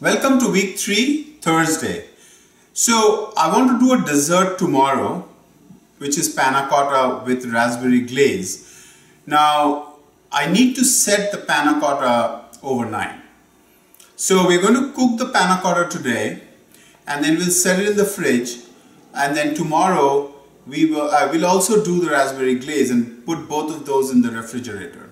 Welcome to week 3, Thursday. So I want to do a dessert tomorrow, which is panna cotta with raspberry glaze. Now I need to set the panna cotta overnight. So we're going to cook the panna cotta today and then we'll set it in the fridge, and then tomorrow we'll also do the raspberry glaze and put both of those in the refrigerator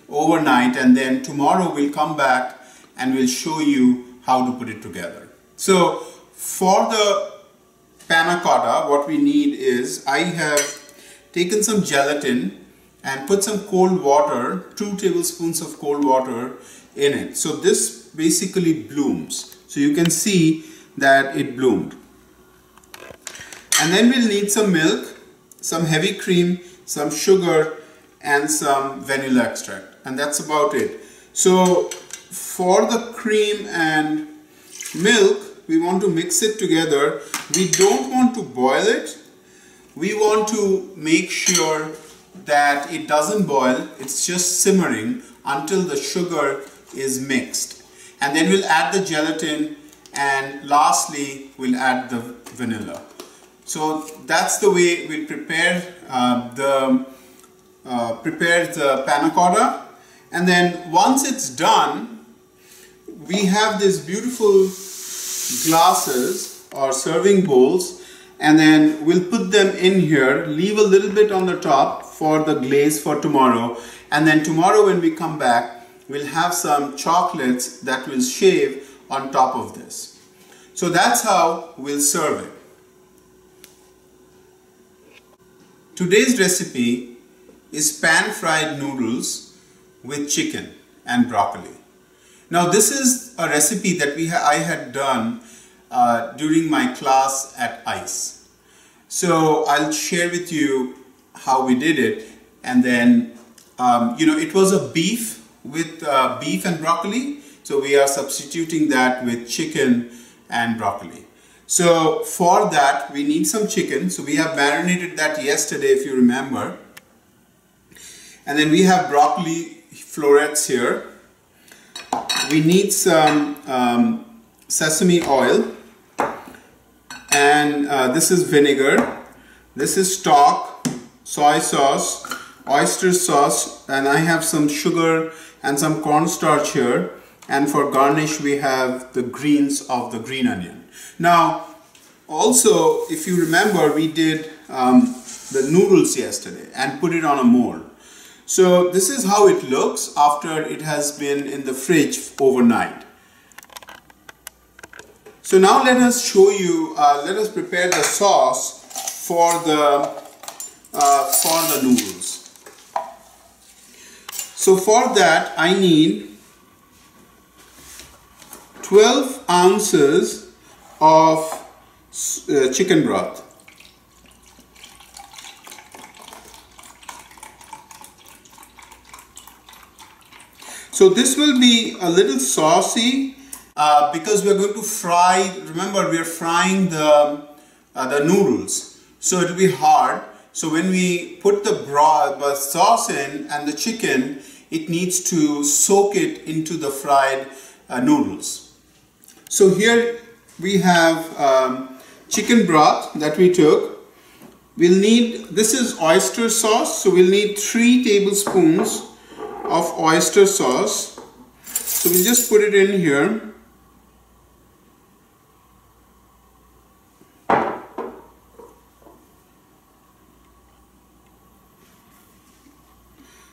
overnight, and then tomorrow we'll come back and we'll show you how to put it together. So for the panna cotta, what we need is, I have taken some gelatin and put some cold water, 2 tablespoons of cold water in it. So this basically blooms. So you can see that it bloomed. And then we'll need some milk, some heavy cream, some sugar and some vanilla extract, and that's about it. So for the cream and milk, we want to mix it together. We don't want to boil it. We want to make sure that it doesn't boil. It's just simmering until the sugar is mixed. And then we'll add the gelatin, and lastly we'll add the vanilla. So that's the way we'll prepare the panna cotta. And then once it's done, we have these beautiful glasses or serving bowls, and then we'll put them in here, leave a little bit on the top for the glaze for tomorrow, and then tomorrow when we come back, we'll have some chocolates that will shave on top of this. So that's how we'll serve it. Today's recipe is pan-fried noodles with chicken and broccoli. Now this is a recipe that I had done during my class at ICE. So I'll share with you how we did it, and then it was a beef with beef and broccoli. So we are substituting that with chicken and broccoli. So for that we need some chicken. So we have marinated that yesterday, if you remember. And then we have broccoli florets here. We need some sesame oil, and this is vinegar. This is stock, soy sauce, oyster sauce, and I have some sugar and some cornstarch here. And for garnish we have the greens of the green onion. Now also, if you remember, we did the noodles yesterday and put it on a mold. So this is how it looks after it has been in the fridge overnight. So now let us show you, let us prepare the sauce for the noodles. So for that I need 12 ounces of chicken broth. So this will be a little saucy because we're going to fry. Remember, we are frying the noodles, so it will be hard. So when we put the broth, the sauce in and the chicken, it needs to soak it into the fried noodles. So here we have chicken broth that we took. We'll need, this is oyster sauce, so we'll need 3 tablespoons of oyster sauce. So we'll just put it in here.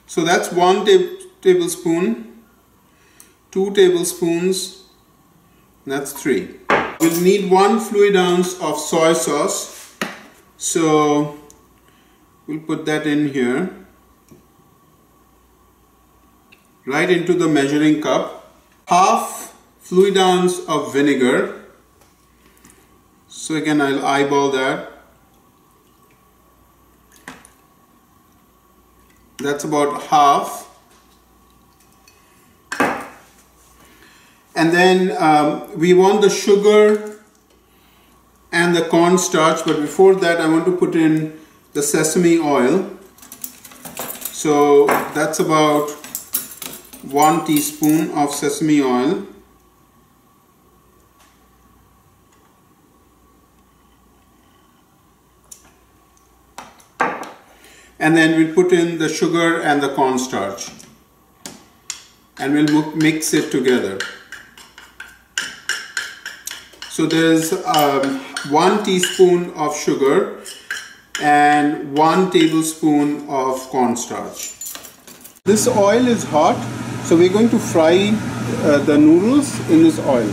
So that's 1 tablespoon, 2 tablespoons, that's 3. We'll need 1 fluid ounce of soy sauce. So we'll put that in here, right into the measuring cup. Half fluid ounce of vinegar. So again, I'll eyeball that. That's about half. And then we want the sugar and the cornstarch, but before that I want to put in the sesame oil. So that's about 1 teaspoon of sesame oil. And then we'll put in the sugar and the cornstarch. And we'll mix it together. So there's 1 teaspoon of sugar and 1 tablespoon of cornstarch. This oil is hot, so we're going to fry the noodles in this oil.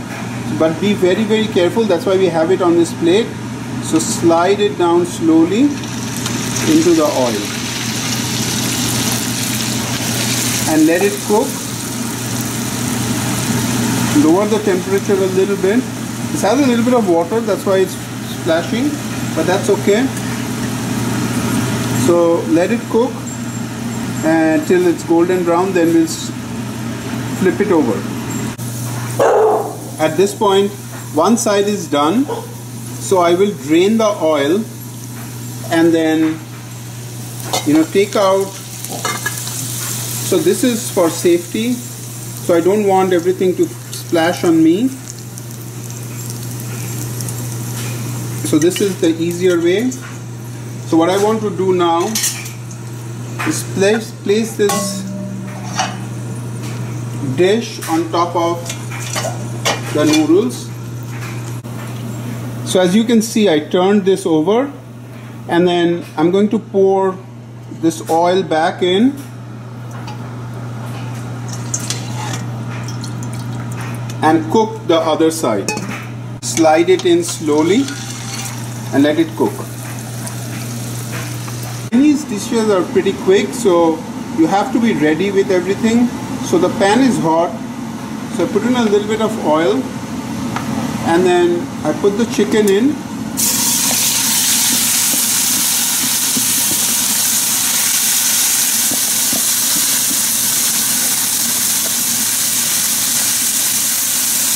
But be very, very careful, that's why we have it on this plate. So slide it down slowly into the oil and let it cook. Lower the temperature a little bit. This has a little bit of water, that's why it's splashing, but that's okay. So let it cook until it's golden brown, then we'll flip it over. At this point, one side is done, so I will drain the oil and then take out. So this is for safety, so I don't want everything to splash on me. So this is the easier way. So what I want to do now is place this dish on top of the noodles. So as you can see, I turned this over and then I'm going to pour this oil back in and cook the other side. Slide it in slowly and let it cook. These dishes are pretty quick, so you have to be ready with everything. So the pan is hot, so I put in a little bit of oil and then I put the chicken in.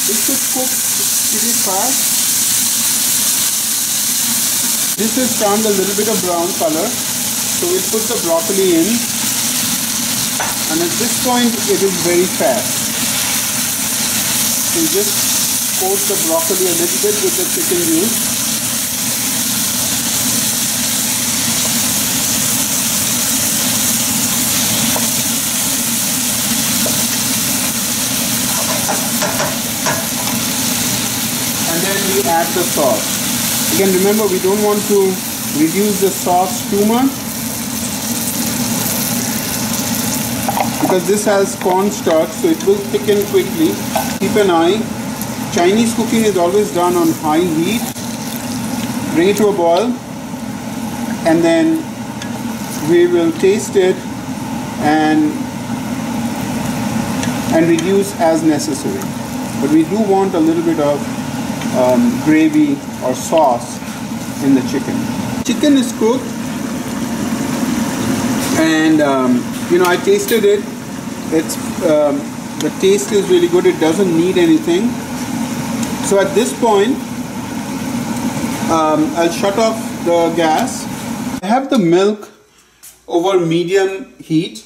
This should cook pretty fast. This has turned a little bit of brown color, so we'll put the broccoli in, and at this point it is very fast. So just coat the broccoli a little bit with the chicken juice. And then we add the sauce. Again, remember, we don't want to reduce the sauce too much because this has cornstarch, so it will thicken quickly. Keep an eye. Chinese cooking is always done on high heat. Bring it to a boil and then we will taste it and reduce as necessary. But we do want a little bit of gravy or sauce in the chicken. Chicken is cooked and I tasted it. It's the taste is really good. It doesn't need anything. So at this point I'll shut off the gas. I have the milk over medium heat.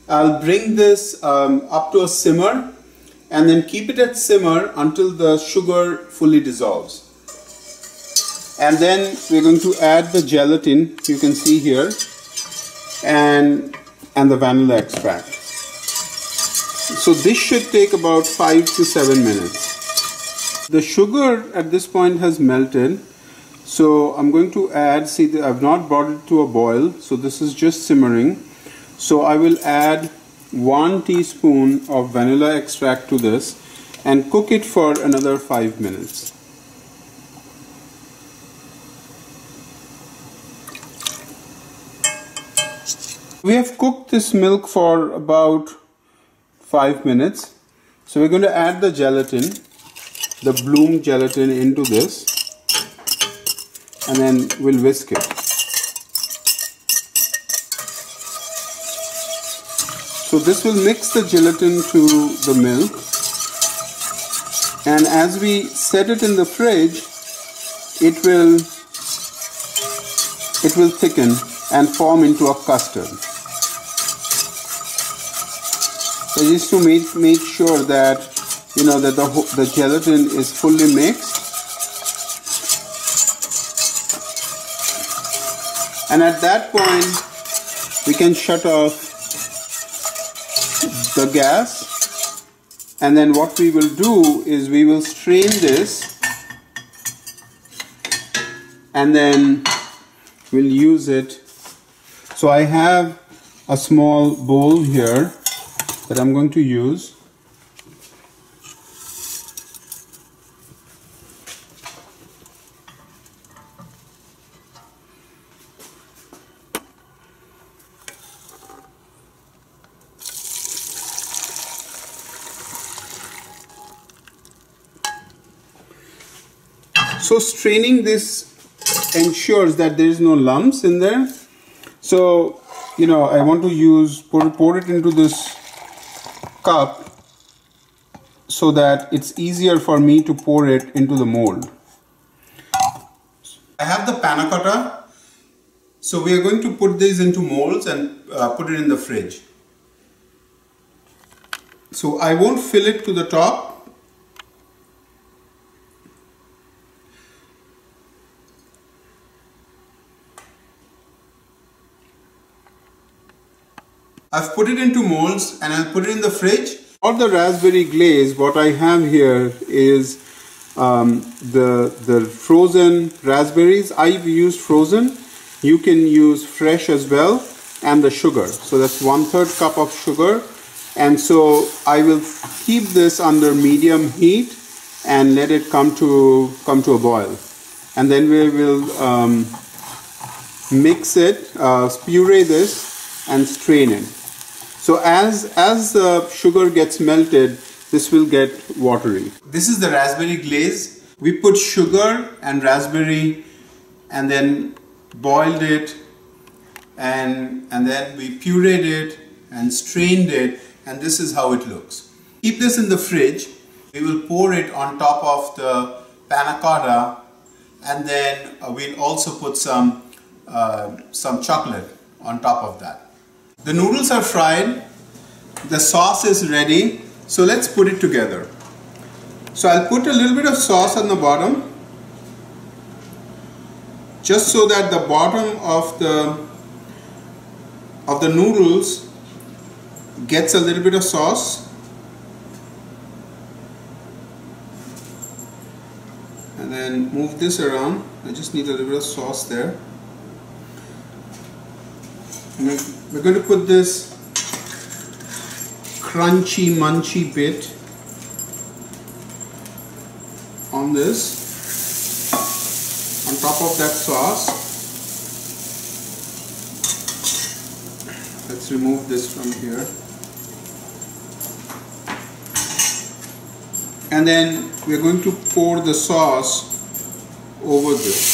I'll bring this up to a simmer and then keep it at simmer until the sugar fully dissolves. And then we're going to add the gelatin, you can see here, and the vanilla extract. So this should take about 5 to 7 minutes. The sugar at this point has melted, so I'm going to add, see, I've not brought it to a boil, so this is just simmering. So I will add 1 teaspoon of vanilla extract to this and cook it for another 5 minutes. We have cooked this milk for about 5 minutes. So we're going to add the gelatin, the bloom gelatin, into this and then we'll whisk it. So this will mix the gelatin to the milk, and as we set it in the fridge, it will thicken and form into a custard. So just to make sure that that the gelatin is fully mixed, and at that point we can shut off the gas, and then what we will do is we will strain this, and then we'll use it. So I have a small bowl here that I'm going to use. So straining this ensures that there is no lumps in there. So, you know, I want to pour it into this cup so that it's easier for me to pour it into the mold. I have the panna cotta. So we are going to put these into molds and put it in the fridge. So I won't fill it to the top. I've put it into molds and I'll put it in the fridge. For the raspberry glaze, what I have here is the frozen raspberries. I've used frozen. You can use fresh as well, and the sugar. So that's 1/3 cup of sugar. And so I will keep this under medium heat and let it come to a boil. And then we will mix it, puree this and strain it. So as the sugar gets melted, this will get watery. This is the raspberry glaze. We put sugar and raspberry and then boiled it, and then we pureed it and strained it, and this is how it looks. Keep this in the fridge. We will pour it on top of the panna cotta, and then we'll also put some chocolate on top of that. The noodles are fried, the sauce is ready, so let's put it together. So I'll put a little bit of sauce on the bottom, just so that the bottom of the noodles gets a little bit of sauce. And then move this around. I just need a little bit of sauce there. And we're going to put this crunchy munchy bit on this, on top of that sauce. Let's remove this from here. And then we're going to pour the sauce over this.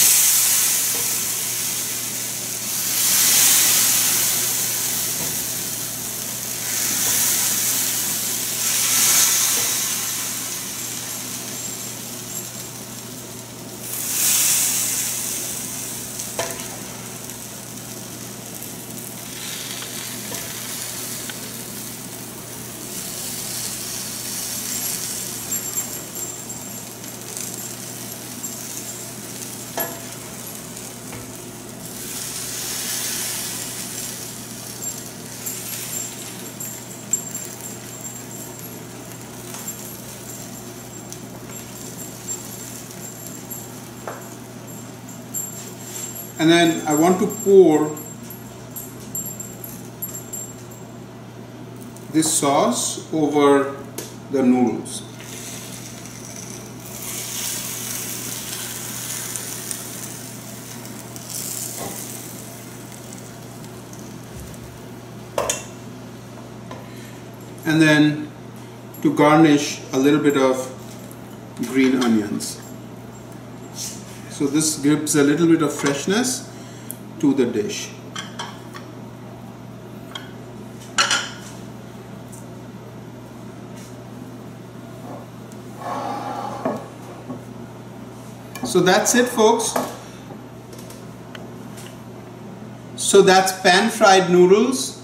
And then I want to pour this sauce over the noodles. And then to garnish, a little bit of green onions. So this gives a little bit of freshness to the dish. So that's it, folks. So that's pan-fried noodles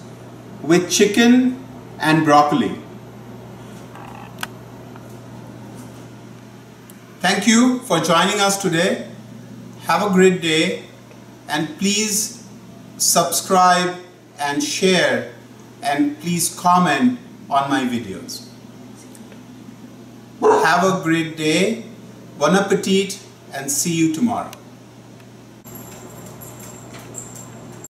with chicken and broccoli. Thank you for joining us today. Have a great day, and please subscribe and share, and please comment on my videos. Have a great day, bon appetit, and see you tomorrow.